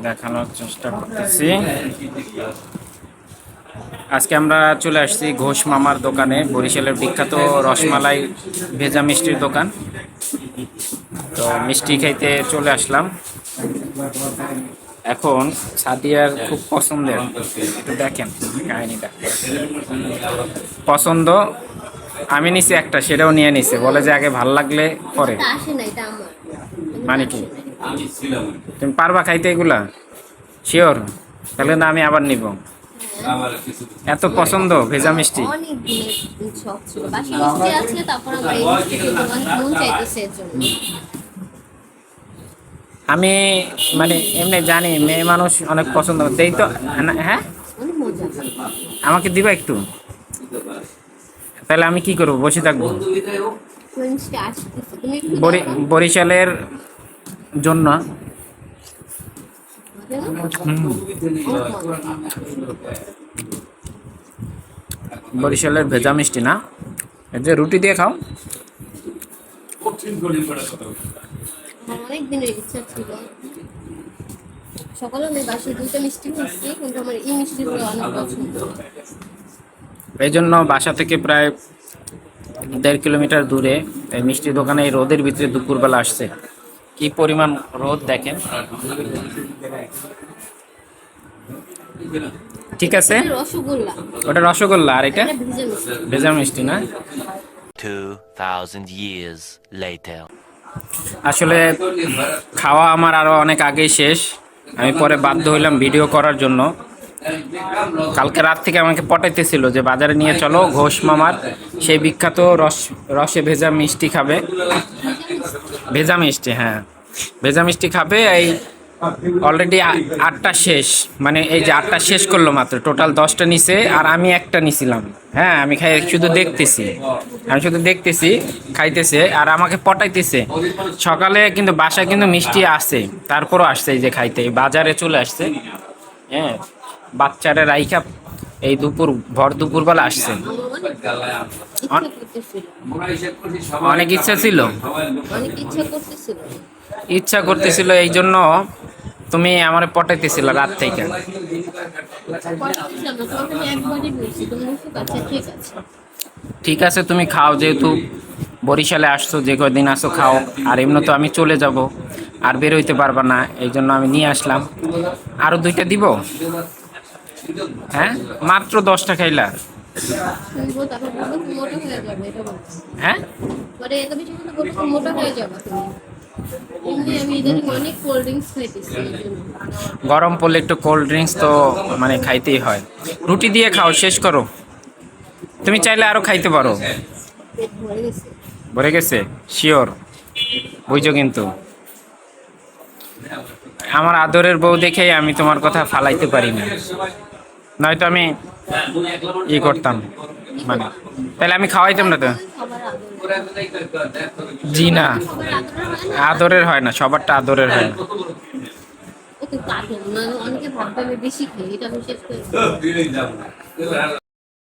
দেখানোর চেষ্টা করতেছি। আজকে আমরা চলে আসছি ঘোষ মামার দোকানে, বরিশালের বিখ্যাত রসমালাই ভেজা মিষ্টির দোকান। তো মিষ্টি খাইতে চলে আসলাম। এখন সাদিয়ার খুব পছন্দের, একটু দেখেন কাহিনীটা। পছন্দ আমি নিছি একটা, সেটাও নিয়ে নিছে, বলে যে আগে ভাল লাগলে পরে। মানে কি তুমি পারবা খাইতে এগুলা? শিওর? তাহলে না আমি আবার নিব। এত পছন্দ ভেজা মিষ্টি। আমি মানে এমনি জানি মেয়ে মানুষ অনেক পছন্দ দেই তো। হ্যাঁ, আমাকে দিবা একটু? তাহলে আমি কি করব, বসে থাকবো? বরিশালের জন্য বরিশালের ভেজা মিষ্টি না, এই যে রুটি দিয়ে খাও। অনেক দিনের ইচ্ছা ছিল। সকালে আমি বাসায় দুইটা মিষ্টি খেয়েছি, কিন্তু আমার এই মিষ্টিগুলো অনেক পছন্দ। এই জন্য বাসা থেকে প্রায় 1.5 কিলোমিটার দূরে এই মিষ্টি দোকানে এই রোদের ভিতরে দুপুরবেলা আসছে। কি পরিমাণ রোদ দেখেন। ঠিক আছে, রসগোল্লা, ওটা রসগোল্লা আর এটা ভেজা মিষ্টি না। 2000 years later. আসলে খাওয়া আমার আরো অনেক আগেই শেষ। আমি পরে বাধ্য হইলাম ভিডিও করার জন্য। কালকে রাত থেকে আমাকে পটাইতেছিল যে বাজারে নিয়ে চলো, ঘোষ মামার সেই বিখ্যাত রসে ভেজা মিষ্টি খাবে। ভেজা মিষ্টি, হ্যাঁ ভেজা মিষ্টি খাবে। এই অলরেডি 8টা শেষ, মানে এই যে 8টা শেষ করলো মাত্র, টোটাল 10টা নিছে আর আমি একটা নিছিলাম। হ্যাঁ, আমি শুধু দেখতেছি খাইতেছে আর আমাকে পটাইতেছে। সকালে কিন্তু বাসায় কিন্তু মিষ্টি আছে, তারপরও আসছে এই যে খাইতে, বাজারে চলে আসছে। হ্যাঁ, বাচ্চারা রাইখা এই ভর দুপুরবেলা আসছে। অনেক ইচ্ছা ছিল, ইচ্ছা করতেছিল, এই জন্য তুমি আমার পটাইতেছিল রাত থেকে। ঠিক আছে, তুমি খাও, যেহেতু বরিশালে আসছো, যে কদিন আসো খাও। আর এমনি তো আমি চলে যাব, আর বের হইতে পারবা না, এই জন্য আমি নিয়ে আসলাম। আরো 2টা দিব। হ্যাঁ, মাত্র 10টা খাইলা। হ্যাঁ, গরম পড়লে একটু কোল্ড ড্রিঙ্কস তো মানে খাইতেই হয়। রুটি দিয়ে খাও, শেষ করো। তুমি চাইলে আরো খাইতে পারো। ভরে গেছে? শিওর? বুঝছো কিন্তু আমার আদরের বউ দেখেই আমি তোমার কথা ফালাইতে পারি না, নয়তো আমি করতাম। মানে তাহলে আমি খাওয়াইতাম না তো। জি না, আদরের হয় না, সবারটা আদরের হয় না।